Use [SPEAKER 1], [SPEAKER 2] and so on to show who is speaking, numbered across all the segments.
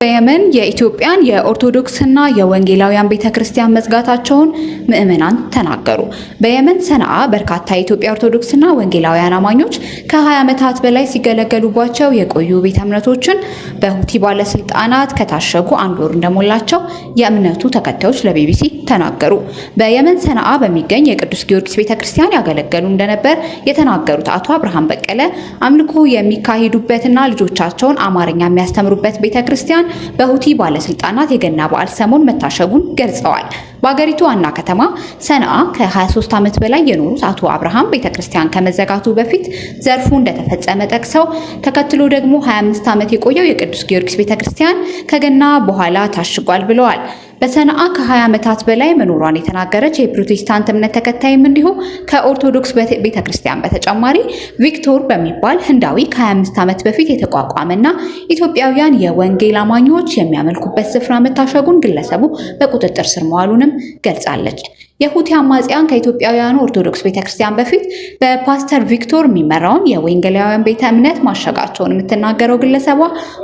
[SPEAKER 1] በየመን የኢትዮጵያን የኦርቶዶክስና የወንጌላውያን ቤተክርስቲያን መዝጋታቸውን ምዕመናን ተናገሩ። በየመን ሰንዓ በርካታ የኢትዮጵያ ኦርቶዶክስና ወንጌላውያን አማኞች ከ20 ዓመታት በላይ ሲገለገሉባቸው የቆዩ ቤተ እምነቶችን በሁቲ ባለስልጣናት ከታሸጉ አንድ ወር እንደሞላቸው የእምነቱ ተከታዮች ለቢቢሲ ተናገሩ። በየመን ሰንዓ በሚገኝ የቅዱስ ጊዮርጊስ ቤተክርስቲያን ያገለገሉ እንደነበር የተናገሩት አቶ አብርሃም በቀለ አምልኮ የሚካሄዱበትና ልጆቻቸውን አማርኛ የሚያስተምሩበት ቤተክርስቲያን በሁቲ ባለስልጣናት የገና በዓል ሰሞን መታሸጉን ገልጸዋል። በአገሪቱ ዋና ከተማ ሰንዓ ከ23 ዓመት በላይ የኖሩት አቶ አብርሃም ቤተክርስቲያን ከመዘጋቱ በፊት ዘርፉ እንደተፈጸመ ጠቅሰው ተከትሎ ደግሞ 25 ዓመት የቆየው የቅዱስ ጊዮርጊስ ቤተክርስቲያን ከገና በኋላ ታሽጓል ብለዋል። በሰንዓ ከ20 ዓመታት በላይ መኖሯን የተናገረች የፕሮቴስታንት እምነት ተከታይም እንዲሁ ከኦርቶዶክስ ቤተክርስቲያን በተጨማሪ ቪክቶር በሚባል ህንዳዊ ከ25 ዓመት በፊት የተቋቋመና ኢትዮጵያውያን የወንጌል አማኞች የሚያመልኩበት ስፍራ መታሸጉን ግለሰቡ በቁጥጥር ስር መዋሉንም ገልጻለች። የሁቲ አማጽያን ከኢትዮጵያውያኑ ኦርቶዶክስ ቤተክርስቲያን በፊት በፓስተር ቪክቶር የሚመራውን የወንጌላውያን ቤተ እምነት ማሸጋቸውን የምትናገረው ግለሰቧ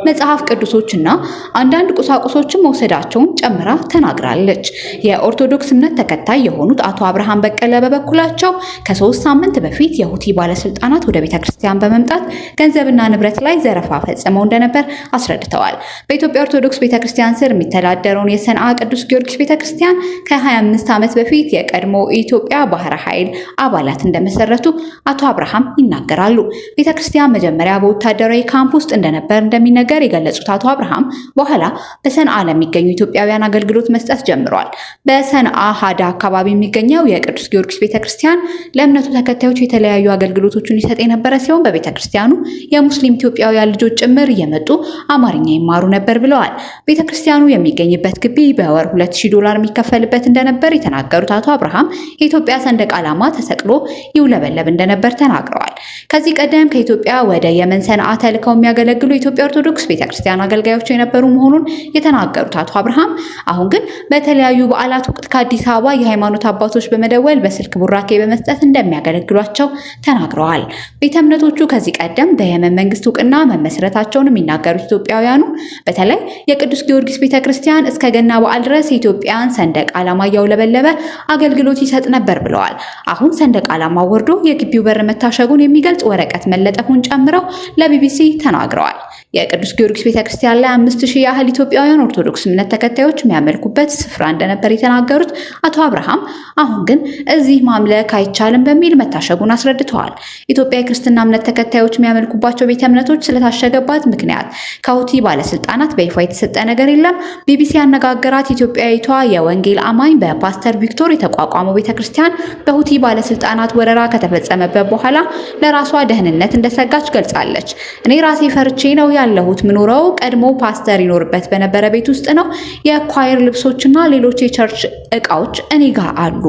[SPEAKER 1] መጽሐፍ ቅዱሶችና አንዳንድ ቁሳቁሶችን መውሰዳቸውን ጨምራ ተናግራለች። የኦርቶዶክስ እምነት ተከታይ የሆኑት አቶ አብርሃም በቀለ በበኩላቸው ከ3 ሳምንት በፊት የሁቲ ባለስልጣናት ወደ ቤተክርስቲያን በመምጣት ገንዘብና ንብረት ላይ ዘረፋ ፈጽመው እንደነበር አስረድተዋል። በኢትዮጵያ ኦርቶዶክስ ቤተክርስቲያን ስር የሚተዳደረውን የሰንዓ ቅዱስ ጊዮርጊስ ቤተክርስቲያን ከ25 ዓመት በፊት የቀድሞ ኢትዮጵያ ባህር ኃይል አባላት እንደመሰረቱ አቶ አብርሃም ይናገራሉ። ቤተክርስቲያን መጀመሪያ በወታደራዊ ካምፕ ውስጥ እንደነበር እንደሚነገር የገለጹት አቶ አብርሃም በኋላ በሰንዓ ለሚገኙ ኢትዮጵያውያን አገልግሎት መስጠት ጀምረዋል። በሰንዓ ሀዳ አካባቢ የሚገኘው የቅዱስ ጊዮርጊስ ቤተክርስቲያን ለእምነቱ ተከታዮች የተለያዩ አገልግሎቶችን ይሰጥ የነበረ ሲሆን በቤተክርስቲያኑ የሙስሊም ኢትዮጵያውያን ልጆች ጭምር እየመጡ አማርኛ ይማሩ ነበር ብለዋል። ቤተክርስቲያኑ የሚገኝበት ግቢ በወር $2000 የሚከፈልበት እንደነበር የተናገሩት አቶ አብርሃም የኢትዮጵያ ሰንደቅ ዓላማ ተሰቅሎ ይውለበለብ እንደነበር ተናግረዋል። ከዚህ ቀደም ከኢትዮጵያ ወደ የመን ሰንዓ ተልከው የሚያገለግሉ የኢትዮጵያ ኦርቶዶክስ ቤተክርስቲያን አገልጋዮች የነበሩ መሆኑን የተናገሩት አቶ አብርሃም አሁን ግን በተለያዩ በዓላት ወቅት ከአዲስ አበባ የሃይማኖት አባቶች በመደወል በስልክ ቡራኬ በመስጠት እንደሚያገለግሏቸው ተናግረዋል። ቤተ እምነቶቹ ከዚህ ቀደም በየመን መንግስት እውቅና መመስረታቸውን የሚናገሩት ኢትዮጵያውያኑ በተለይ የቅዱስ ጊዮርጊስ ቤተክርስቲያን እስከ ገና በዓል ድረስ የኢትዮጵያን ሰንደቅ ዓላማ እያውለበለበ አገልግሎት ይሰጥ ነበር ብለዋል። አሁን ሰንደቅ ዓላማ ወርዶ የግቢው በር መታሸጉን የሚገልጽ ወረቀት መለጠፉን ጨምረው ለቢቢሲ ተናግረዋል። የቅዱስ ጊዮርጊስ ቤተክርስቲያን ላይ 5000 ያህል ኢትዮጵያውያን ኦርቶዶክስ እምነት ተከታዮች የሚያመልኩበት ስፍራ እንደነበር የተናገሩት አቶ አብርሃም አሁን ግን እዚህ ማምለክ አይቻልም በሚል መታሸጉን አስረድተዋል። ኢትዮጵያ የክርስትና እምነት ተከታዮች የሚያመልኩባቸው ቤተ እምነቶች ስለታሸገባት ምክንያት ከሁቲ ባለስልጣናት በይፋ የተሰጠ ነገር የለም። ቢቢሲ ያነጋገራት ኢትዮጵያዊቷ የወንጌል አማኝ በፓስተር ቪክቶር የተቋቋመው ቤተክርስቲያን በሁቲ ባለስልጣናት ወረራ ከተፈጸመበት በኋላ ለራሷ ደህንነት እንደሰጋች ገልጻለች። እኔ ራሴ ፈርቼ ነው ያለሁት ምኖረው ቀድሞ ፓስተር ይኖርበት በነበረ ቤት ውስጥ ነው። የኳየር ልብሶችና ሌሎች የቸርች እቃዎች እኔ ጋር አሉ።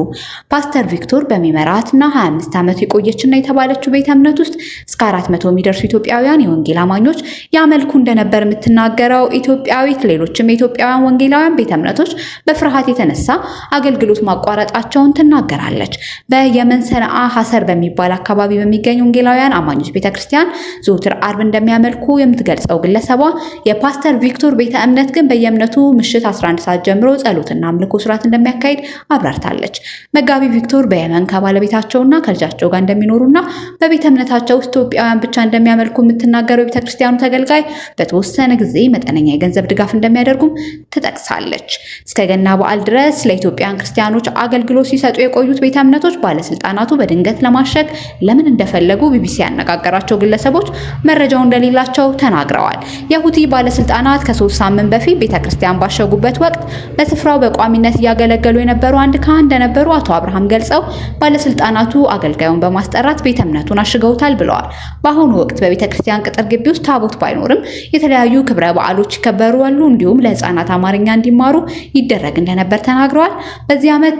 [SPEAKER 1] ፓስተር ቪክቶር በሚመራትና 25 ዓመት የቆየችና የተባለችው ቤተ እምነት ውስጥ እስከ 400 የሚደርሱ ኢትዮጵያውያን የወንጌል አማኞች ያመልኩ እንደነበር የምትናገረው ኢትዮጵያዊት ሌሎችም የኢትዮጵያውያን ወንጌላውያን ቤተ እምነቶች በፍርሃት የተነሳ አገልግሎት ማቋረጣቸውን ትናገራለች። በየመን ሰንዓ ሐሰር በሚባል አካባቢ በሚገኝ ወንጌላውያን አማኞች ቤተክርስቲያን ዘወትር አርብ እንደሚያመልኩ የምትገልጸው ግለሰቧ የፓስተር ቪክቶር ቤተ እምነት ግን በየእምነቱ ምሽት 11 ሰዓት ጀምሮ ጸሎትና አምልኮ ስርዓት እንደሚያካሂድ አብራርታለች። መጋቢ ቪክቶር በየመን ከባለቤታቸውና ከልጃቸው ጋር እንደሚኖሩና በቤተ እምነታቸው ውስጥ ኢትዮጵያውያን ብቻ እንደሚያመልኩ የምትናገረው የቤተክርስቲያኑ ተገልጋይ በተወሰነ ጊዜ መጠነኛ የገንዘብ ድጋፍ እንደሚያደርጉም ትጠቅሳለች። እስከ ገና በዓል ድረስ ለኢትዮጵያን ክርስቲያኖች አገልግሎት ሲሰጡ የቆዩት ቤተ እምነቶች ባለስልጣናቱ በድንገት ለማሸግ ለምን እንደፈለጉ ቢቢሲ ያነጋገራቸው ግለሰቦች መረጃው እንደሌላቸው ተናግረዋል። የሁቲ ባለስልጣናት ከ3 ሳምንት በፊት ቤተክርስቲያን ባሸጉበት ወቅት በስፍራው በቋሚነት እያገለገሉ የነበሩ አንድ ካህን እንደነበሩ አቶ አብርሃም ገልጸው ባለስልጣናቱ አገልጋዩን በማስጠራት ቤተ እምነቱን አሽገውታል ብለዋል። በአሁኑ ወቅት በቤተክርስቲያን ቅጥር ግቢ ውስጥ ታቦት ባይኖርም የተለያዩ ክብረ በዓሎች ይከበሩ አሉ። እንዲሁም ለህፃናት አማርኛ እንዲማሩ ይደረግ እንደነበር ተናግረዋል። በዚህ ዓመት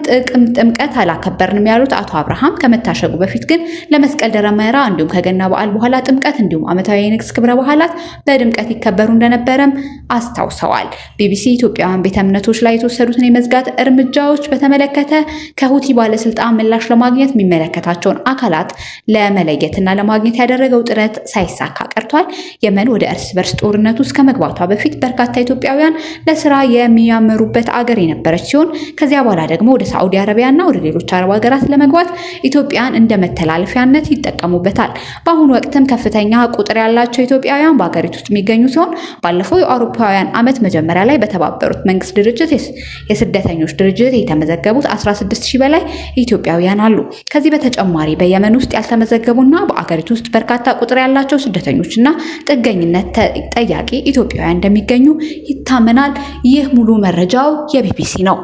[SPEAKER 1] ጥምቀት አላከበርንም ያሉት አቶ አብርሃም ከመታሸጉ በፊት ግን ለመስቀል ደመራ እንዲሁም ከገና በዓል በኋላ ጥምቀት እንዲሁም ዓመታዊ የንግስ ክብረ በዓላት በድምቀት ይከበሩ እንደነበረም አስታውሰዋል። ቢቢሲ ኢትዮጵያውያን ቤተ እምነቶች ላይ የተወሰዱትን የመዝጋት እርምጃዎች በተመለከተ ከሁቲ ባለስልጣን ምላሽ ለማግኘት የሚመለከታቸውን አካላት ለመለየትና ለማግኘት ያደረገው ጥረት ሳይሳካ ቀርቷል። የመን ወደ እርስ በርስ ጦርነት ውስጥ ከመግባቷ በፊት በርካታ ኢትዮጵያውያን ለስራ የሚያመሩበት አገር የነበረች ሲሆን ከዚያ በኋላ ደግሞ ወደ ሳዑዲ አረቢያና ወደ ሌሎች አረብ ሀገራት ለመግባት ኢትዮጵያን እንደ መተላለፊያነት ይጠቀሙበታል። በአሁኑ ወቅትም ከፍተኛ ቁጥር ያላቸው ኢትዮጵያውያን በሀገሪቱ ውስጥ የሚገኙ ሲሆን ባለፈው የአውሮፓውያን ዓመት መጀመሪያ ላይ በተባበሩት መንግስት ድርጅት የስደተኞች ድርጅት የተመዘገቡት 16000 በላይ ኢትዮጵያውያን አሉ። ከዚህ በተጨማሪ በየመን ውስጥ ያልተመዘገቡና በአገሪቱ ውስጥ በርካታ ቁጥር ያላቸው ስደተኞችና ጥገኝነት ጠያቂ ኢትዮጵያውያን እንደሚገኙ ይታመናል። ይህ ሙሉ መረጃው የቢቢሲ ነው።